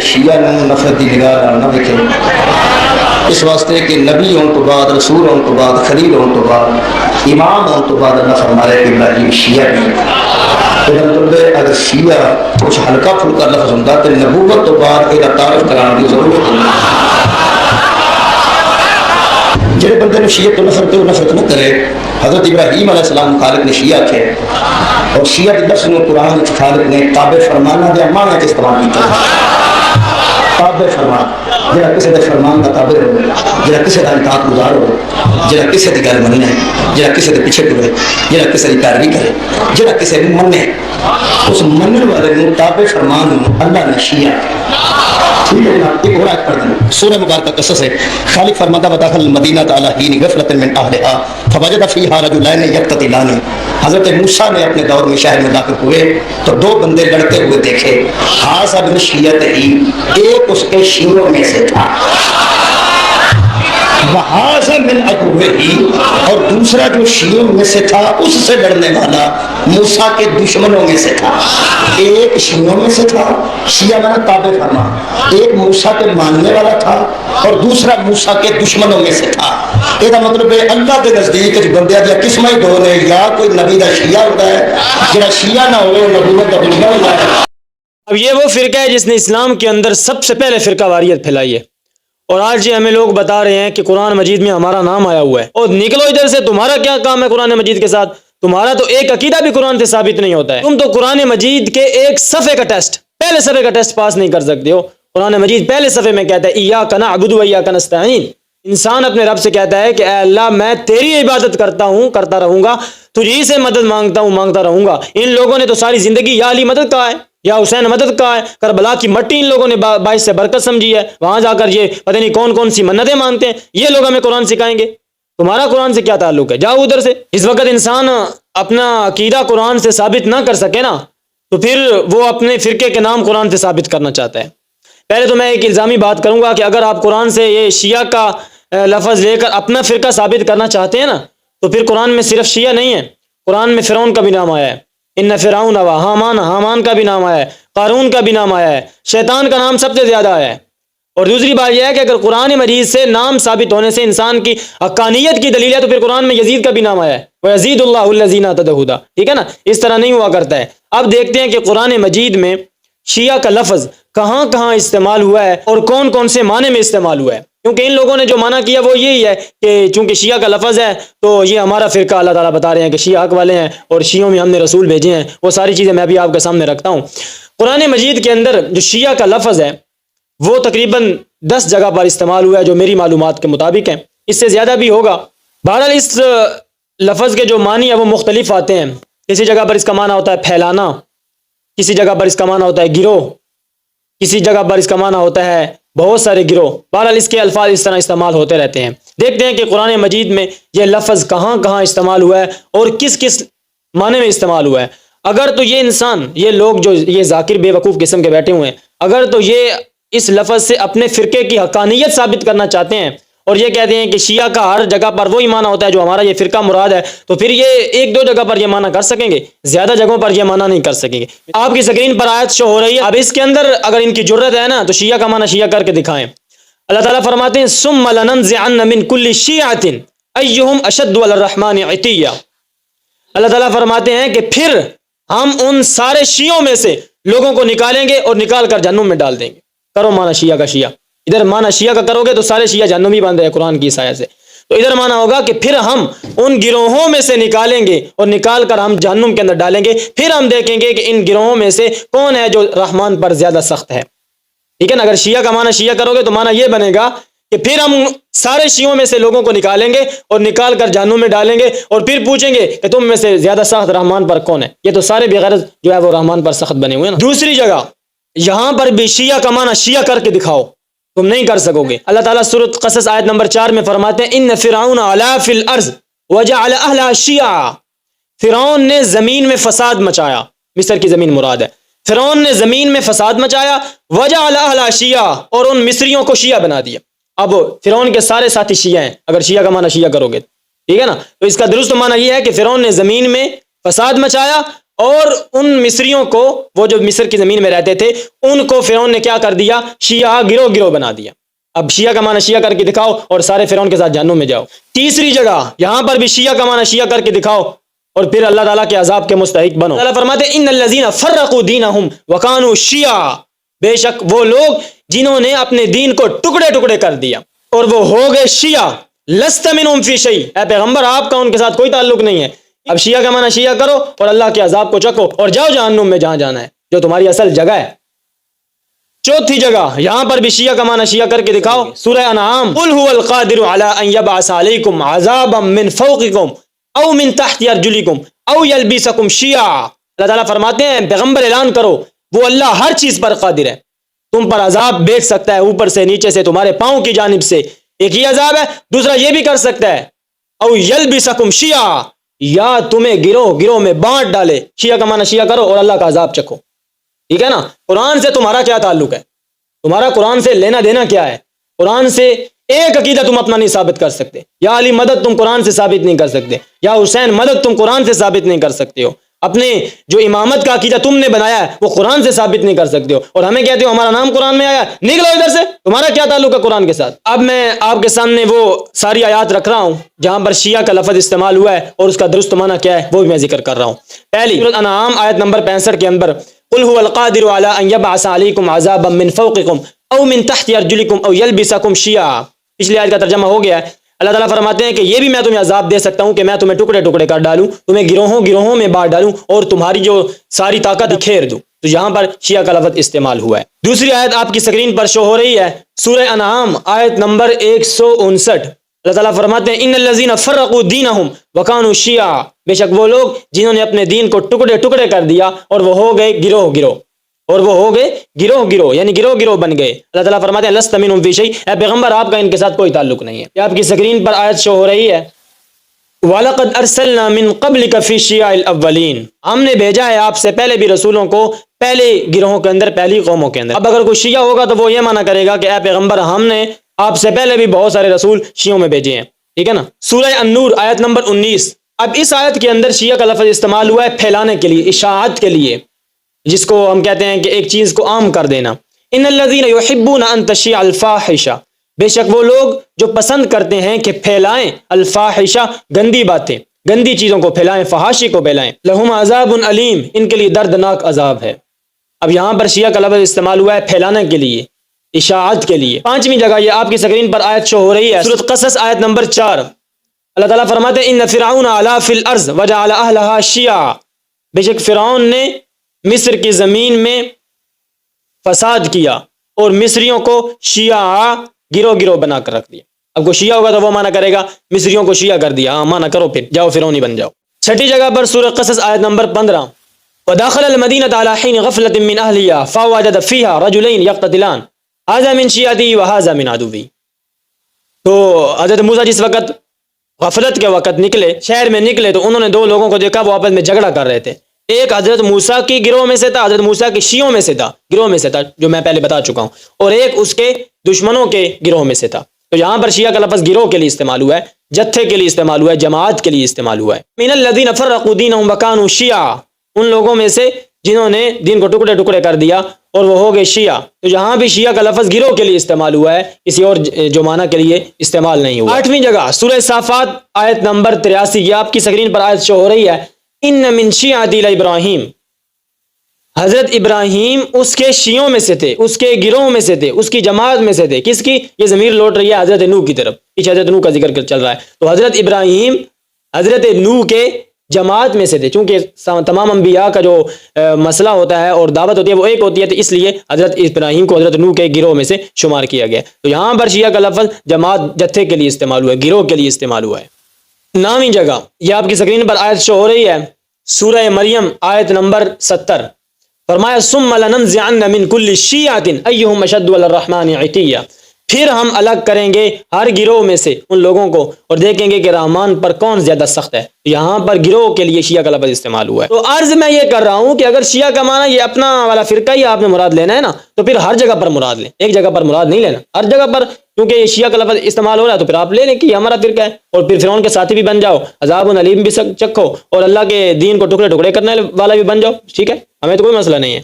شیعہ نو نفرت دی نگاہ نال نہ ویکھے، اس واسطے کہ نبی ہون تو بعد، رسول ہون تو بعد، خلیل ہون تو بعد، امام ہون تو بعد اللہ فرمایا کہ ابراہیم شیعہ نہیں۔ مطلب اگر شیعہ کچھ ہلکا پھلکا لفظ ہوتا تو نبوت تو بعد یہ تعارف کرانے کی ضرورت نہیں۔ جہے بندے نے شیعہ تو نفرت وہ نفرت نہ کرے۔ حضرت ابراہیم علیہ السلام خالق نے شیعہ کھے، اور شیعہ کی لفظ میں قرآن خالق نے تابع فرمانا دیا معنی کے استعمال کیا۔ تابع فرمان جہاں کسی کے فرمان کا تابع ہو، جہاں کسی کا اطاعت گزار ہو، جہاں کسی کی گل مننے، جہاں کسی کے پیچھے ٹرے، جہاں کسی کی پیروی کرے، جہاں کسی کو منے، اس مننے والے کو تابع فرمان اللہ نے شیعہ۔ ایک اور آیت پڑھ دیں، سورہ مبارکہ قصص ہے۔ خالق فرماتا ودخل المدینہ علی حین غفلۃ من اہلھا فوجد فیہا رجلین یقتتلان۔ حضرت موسیٰ نے اپنے دور میں شہر میں داخل ہوئے تو دو بندے لڑتے ہوئے دیکھے، ہاذا من شیعتہ، ایک اس کے شیعوں میں سے تھا، وہذا من عدوہ، اور دوسرا جو شیعوں میں سے تھا اس سے لڑنے والا موسیٰ کے دشمنوں میں سے تھا۔ ایک شیعوں میں سے تھا، شیعہ مانا تابع فرما، ایک موسیٰ کے ماننے والا تھا اور دوسرا موسیٰ کے دشمنوں میں سے تھا۔ یہ مطلب ہے اللہ کے نزدیک بندے دیا قسم ہی دو نے، یا کوئی نبی دا شیعہ ہوتا ہے، جہاں شیعہ نہ ہوئے نبوت دا دشمن ہوتا ہے۔ اب یہ وہ فرقہ ہے جس نے اسلام کے اندر سب سے پہلے فرقہ واریت پھیلائی ہے، اور آج یہ ہمیں لوگ بتا رہے ہیں کہ قرآن مجید میں ہمارا نام آیا ہوا ہے، اور نکلو ادھر سے، تمہارا کیا کام ہے قرآن مجید کے ساتھ؟ تمہارا تو ایک عقیدہ بھی قرآن سے ثابت نہیں ہوتا ہے، تم تو قرآن مجید کے ایک صفحے کا ٹیسٹ، پہلے صفحے کا ٹیسٹ پاس نہیں کر سکتے ہو۔ قرآن مجید پہلے صفحے میں کہتا ہے ایاک نعبد و ایاک نستعین، انسان اپنے رب سے کہتا ہے کہ اے اللہ میں تیری عبادت کرتا ہوں، کرتا رہوں گا، تجھی سے مدد مانگتا ہوں، مانگتا رہوں گا۔ ان لوگوں نے تو ساری زندگی یا علی مدد کہا ہے، یا حسین مدد کہا ہے، کربلا کی مٹی ان لوگوں نے باعث سے برکت سمجھی ہے، وہاں جا کر یہ پتہ نہیں کون کون سی منتیں مانگتے ہیں، یہ لوگ ہمیں قرآن سکھائیں گے؟ تمہارا قرآن سے کیا تعلق ہے؟ جاؤ ادھر سے۔ اس وقت انسان اپنا عقیدہ قرآن سے ثابت نہ کر سکے نا، تو پھر وہ اپنے فرقے کے نام قرآن سے ثابت کرنا چاہتا ہے۔ پہلے تو میں ایک الزامی بات کروں گا کہ اگر آپ قرآن سے یہ شیعہ کا لفظ لے کر اپنا فرقہ ثابت کرنا چاہتے ہیں نا، تو پھر قرآن میں صرف شیعہ نہیں ہے، قرآن میں فرعون کا بھی نام آیا ہے، ان فرعون و حامان کا بھی نام آیا ہے، قارون کا بھی نام آیا ہے، شیطان کا نام سب سے زیادہ آیا ہے۔ اور دوسری بات یہ ہے کہ اگر قرآن مجید سے نام ثابت ہونے سے انسان کی حقانیت کی دلیل ہے تو پھر قرآن میں یزید کا بھی نام آیا ہے، وَيَزِيدُ اللَّهُ الَّذِينَ اهْتَدَوْا هُدًى، ٹھیک ہے نا؟ اس طرح نہیں ہوا کرتا ہے۔ اب دیکھتے ہیں کہ قرآن مجید میں شیعہ کا لفظ کہاں کہاں استعمال ہوا ہے اور کون کون سے معنی میں استعمال ہوا ہے، کیونکہ ان لوگوں نے جو معنی کیا وہ یہی ہے کہ چونکہ شیعہ کا لفظ ہے تو یہ ہمارا فرقہ، اللہ تعالیٰ بتا رہے ہیں کہ شیعہ حق والے ہیں اور شیعوں میں ہم نے رسول بھیجے ہیں، وہ ساری چیزیں میں بھی آپ کے سامنے رکھتا ہوں۔ قرآن مجید کے اندر جو شیعہ کا لفظ ہے وہ تقریباً 10 جگہ پر استعمال ہوا ہے جو میری معلومات کے مطابق ہیں، اس سے زیادہ بھی ہوگا۔ بہرحال اس لفظ کے جو معنی ہیں وہ مختلف آتے ہیں، کسی جگہ پر اس کا معنی ہوتا ہے پھیلانا، کسی جگہ پر اس کا معنی ہوتا ہے گروہ، کسی جگہ پر اس کا معنی ہوتا ہے بہت سارے گروہ۔ بہرحال اس کے الفاظ اس طرح استعمال ہوتے رہتے ہیں۔ دیکھتے ہیں کہ قرآن مجید میں یہ لفظ کہاں کہاں استعمال ہوا ہے اور کس کس معنی میں استعمال ہوا ہے۔ اگر تو یہ انسان، یہ لوگ جو یہ ذاکر بے وقوف قسم کے بیٹھے ہوئے ہیں، اگر تو یہ اس لفظ سے اپنے فرقے کی حقانیت ثابت کرنا چاہتے ہیں اور یہ کہتے ہیں کہ شیعہ کا ہر جگہ پر وہی معنی ہوتا ہے جو ہمارا یہ فرقہ مراد ہے، تو پھر یہ ایک دو جگہ پر یہ معنی کر سکیں گے، زیادہ جگہوں پر یہ معنی نہیں کر سکیں گے۔ آپ کی سکرین پر آیت شو ہو رہی ہے، اب اس کے اندر اگر ان کی جرت ہے نا تو شیعہ کا معنی شیعہ کر کے دکھائیں۔ اللہ تعالیٰ فرماتے ہیں ثم لننزعن من كل شیعۃ ایہم اشد علی الرحمن عتیا۔ اللہ تعالیٰ فرماتے ہیں کہ پھر ہم ان سارے شیعوں میں سے لوگوں کو نکالیں گے اور نکال کر جہنم میں ڈال دیں گے۔ کرو معنی شیعہ کا شیعہ، ادھر معنی شیعہ کا کرو گے تو سارے شیعہ جہنمی بن رہے ہیں قرآن کی اس آیت سے، تو ادھر معنی ہوگا کہ پھر ہم ان گروہوں میں سے نکالیں گے اور نکال کر ہم جہنم کے اندر ڈالیں گے، پھر ہم دیکھیں گے کہ ان گروہوں میں سے کون ہے جو رحمان پر زیادہ سخت ہے، ٹھیک ہے نا؟ اگر شیعہ کا معنی شیعہ کرو گے تو معنی یہ بنے گا کہ پھر ہم سارے شیعوں میں سے لوگوں کو نکالیں گے اور نکال کر جہنم میں ڈالیں گے اور پھر پوچھیں گے کہ تم میں سے زیادہ سخت رحمان پر کون ہے۔ یہ تو سارے بغرض جو ہے وہ رحمان پر سخت بنے ہوئے ہیں نا۔ دوسری جگہ یہاں پر بھی شیعہ کا معنی شیعہ کر کے دکھاؤ، تم نہیں کر سکو گے۔ اللہ تعالیٰ سورۃ قصص آیت نمبر 4 میں فرماتے ہیں ان فرعون علا فی الارض وجعل اہلها شیعا، فرعون نے زمین میں فساد مچایا، مصر کی زمین مراد ہے، فرعون نے زمین میں فساد مچایا، وجعل اہلها شیعا، اور ان مصریوں کو شیعہ بنا دیا۔ اب فرعون کے سارے ساتھی شیعہ ہیں اگر شیعہ کا معنی شیعہ کرو گے، ٹھیک ہے نا؟ تو اس کا درست معنی یہ ہے کہ فرعون نے زمین میں فساد مچایا اور ان مصریوں کو، وہ جو مصر کی زمین میں رہتے تھے، ان کو فرعون نے کیا کر دیا؟ شیعہ گروہ گروہ بنا دیا۔ اب شیعہ کا معنی شیعہ کر کے دکھاؤ اور سارے فرعون کے ساتھ جہنم میں جاؤ۔ تیسری جگہ یہاں پر بھی شیعہ کا معنی شیعہ کر کے دکھاؤ اور پھر اللہ تعالیٰ کے عذاب کے مستحق بنو۔ اللہ فرماتے ہیں ان الذین فرقوا دینہم وکانوا شیعا، بے شک وہ لوگ جنہوں نے اپنے دین کو ٹکڑے ٹکڑے کر دیا اور وہ ہو گئے شیعہ۔ لست منہم فی شیء، اے پیغمبر آپ کا ان کے ساتھ کوئی تعلق نہیں ہے۔ اب شیعہ کا معنی شیعہ کرو اور اللہ کے عذاب کو چکو اور جاؤ جہنم میں جہاں جانا ہے، جو تمہاری اصل جگہ ہے۔ چوتھی جگہ یہاں پر بھی شیعہ کا معنی شیعہ کر کے دکھاؤ، سورہ انعام، قل هو القادر على ان يبعث عليكم عذابا من فوقكم او من تحت ارجلكم او يلبسكم شیعا۔ اللہ تعالیٰ فرماتے ہیں پیغمبر اعلان کرو وہ اللہ ہر چیز پر قادر ہے، تم پر عذاب بھیج سکتا ہے اوپر سے، نیچے سے، تمہارے پاؤں کی جانب سے، ایک ہی عذاب ہے، دوسرا یہ بھی کر سکتا ہے او یلبسکم شیعا، یا تمہیں گروہ گروہ میں بانٹ ڈالے۔ شیعہ کا معنی شیعہ کرو اور اللہ کا عذاب چکھو، ٹھیک ہے نا؟ قرآن سے تمہارا کیا تعلق ہے؟ تمہارا قرآن سے لینا دینا کیا ہے؟ قرآن سے ایک عقیدہ تم اپنا نہیں ثابت کر سکتے۔ یا علی مدد تم قرآن سے ثابت نہیں کر سکتے، یا حسین مدد تم قرآن سے ثابت نہیں کر سکتے ہو۔ اپنے جو امامت کا عقیدہ تم نے بنایا ہے وہ قرآن سے ثابت نہیں کر سکتے ہو، اور ہمیں کہتے ہو ہمارا نام قرآن میں آیا، نکلو ادھر سے، تمہارا کیا تعلق ہے قرآن کے ساتھ؟ اب میں آپ کے سامنے وہ ساری آیات رکھ رہا ہوں جہاں پر شیعہ کا لفظ استعمال ہوا ہے اور اس کا درست معنی کیا ہے وہ بھی میں ذکر کر رہا ہوں۔ پہلی سورۃ انعام آیت نمبر 65 کے اندر قل هو القادر على ان يبعث عليكم عذابا من فوقكم او من تحت ارجلكم او يلبسكم شيعا، پچھلی آیت کا ترجمہ ہو گیا ہے۔ اللہ تعالیٰ فرماتے ہیں کہ یہ بھی میں تمہیں عذاب دے سکتا ہوں کہ میں تمہیں ٹکڑے ٹکڑے کر ڈالوں، تمہیں گروہوں گروہوں میں بانٹ ڈالوں اور تمہاری جو ساری طاقت کھیر دوں۔ تو یہاں پر شیعہ کا لفظ استعمال ہوا ہے۔ دوسری آیت آپ کی سکرین پر شو ہو رہی ہے، سورہ انعام آیت نمبر 159۔ اللہ تعالیٰ فرماتے ہیں ان الذین فرقوا دینہم وکانوا شیعا، بے شک وہ لوگ جنہوں نے اپنے دین کو ٹکڑے ٹکڑے کر دیا اور وہ ہو گئے گروہ گروہ، اور وہ ہو گئے گروہ گروہ، یعنی گروہ گروہ بن گئے۔ اللہ تعالیٰ فرماتے ہیں لست منہم فی شیء، اے پیغمبر آپ کا ان کے ساتھ کوئی تعلق نہیں ہے۔ یہ آپ کی سکرین پر آیت شو ہو رہی ہے، وَلَقَدْ أَرْسَلْنَا مِن قَبْلِكَ فِي الشِّيَعِ الْأَوَّلِينَ، ہم نے بھیجا ہے آپ سے پہلے بھی رسولوں کو پہلے گروہوں کے اندر، پہلی قوموں کے اندر۔ اب اگر کوئی شیعہ ہوگا تو وہ یہ معنی کرے گا کہ اے پیغمبر ہم نے آپ سے پہلے بھی بہت سارے رسول شیعوں میں بھیجے ہیں، ٹھیک ہے نا؟ سورہ النور آیت نمبر 19۔ اب اس آیت کے اندر شیعہ کا لفظ استعمال ہوا ہے پھیلانے کے لیے، اشاعت کے لیے، جس کو ہم کہتے ہیں کہ ایک چیز کو عام کر دینا۔ ان الذین یحبون ان تشیع الفاحشہ، بے شک وہ لوگ جو پسند کرتے ہیں کہ پھیلائیں الفاحشہ، گندی باتیں، گندی چیزوں کو پھیلائیں، فحاشی کو پھیلائیں، لہم عذاب علیم، ان کے لیے دردناک عذاب ہے۔ اب یہاں پر شیعہ کا لفظ استعمال ہوا ہے پھیلانے کے لیے، اشاعت کے لیے۔ پانچویں جگہ یہ آپ کی سکرین پر آیت شو ہو رہی ہے، سورۃ قصص آیت نمبر 4۔ اللہ تعالیٰ فرماتے ہیں ان فرعون علا فی الارض وجعل اہلہا شیعا، بے شک فرعون نے مصر کی زمین میں فساد کیا اور مصریوں کو شیعہ گروہ گروہ بنا کر رکھ دیا۔ اب کوئی شیعہ ہوگا تو وہ معنی کرے گا مصریوں کو شیعہ کر دیا، ہاں معنی کرو، پھر جاؤ فرعونی بن جاؤ۔ چھٹی جگہ پر سورہ قصص آیت نمبر 15، ودخل المدینۃ علی حین غفلۃ من اہلہا فوجد فیہا رجلین یقتتلان ھذا من شیعتی وھذا من عدوی۔ تو حضرت موسیٰ جس وقت غفلت کے وقت نکلے، شہر میں نکلے، تو انہوں نے دو لوگوں کو دیکھا وہ آپس میں جھگڑا کر رہے تھے۔ ایک حضرت موسیٰ کی گروہ میں سے تھا، حضرت موسیٰ کے شیعوں میں سے تھا، گروہ میں سے تھا، جو میں پہلے بتا چکا ہوں، اور ایک اس کے دشمنوں کے گروہ میں سے تھا۔ تو یہاں پر شیعہ کا لفظ گروہ کے لیے استعمال ہوا ہے، جتھے کے لیے استعمال ہوا ہے، جماعت کے لیے استعمال ہوا ہے۔ من الذین فرقوا دینہم وکانوا شیعا، ان لوگوں میں سے جنہوں نے دین کو ٹکڑے ٹکڑے کر دیا اور وہ ہو گئے شیعہ۔ تو یہاں بھی شیعہ کا لفظ گروہ کے لیے استعمال ہوا ہے، کسی اور جو معنی کے لیے استعمال نہیں ہوا۔ آٹھویں جگہ سورہ صافات آیت نمبر 83، یہ آپ کی سکرین پر آیت شو ہو رہی ہے، ان من شیعتی ابراہیم، حضرت ابراہیم اس کے شیعوں میں سے تھے، اس کے گروہ میں سے تھے، اس کی جماعت میں سے تھے۔ کس کی؟ یہ ضمیر لوٹ رہی ہے حضرت نوح کی طرف، پیچھے حضرت نوح کا ذکر چل رہا ہے۔ تو حضرت ابراہیم حضرت نوح کے جماعت میں سے تھے، چونکہ تمام انبیاء کا جو مسئلہ ہوتا ہے اور دعوت ہوتی ہے وہ ایک ہوتی ہے، تو اس لیے حضرت ابراہیم کو حضرت نوح کے گروہ میں سے شمار کیا گیا۔ تو یہاں پر شیعہ کا لفظ جماعت، جتھے کے لیے استعمال ہوا ہے، گروہ کے لیے استعمال ہوا ہے۔ نویں جگہ یہ آپ کی سکرین پر آیت شو ہو رہی ہے، سورہ مریم آیت نمبر 70۔ فرمایا ثم لننزعن من کل شیعۃ ایہم اشد علی الرحمن عتیہ، پھر ہم الگ کریں گے ہر گروہ میں سے ان لوگوں کو اور دیکھیں گے کہ رحمان پر کون زیادہ سخت ہے۔ یہاں پر گروہ کے لیے شیعہ کا لفظ استعمال ہوا ہے۔ تو عرض میں یہ کر رہا ہوں کہ اگر شیعہ کا معنی یہ اپنا والا فرقہ ہی آپ نے مراد لینا ہے نا، تو پھر ہر جگہ پر مراد لیں، ایک جگہ پر مراد نہیں لینا، ہر جگہ پر کیونکہ یہ شیعہ کا لفظ استعمال ہو رہا ہے تو پھر آپ لے لیں کہ یہ ہمارا فرقہ ہے اور پھر فرعون کے ساتھی بھی بن جاؤ, عذاب علیم بھی چکھو اور اللہ کے دین کو ٹکڑے ٹکڑے کرنے والا بھی بن جاؤ. ٹھیک ہے, ہمیں تو کوئی مسئلہ نہیں ہے.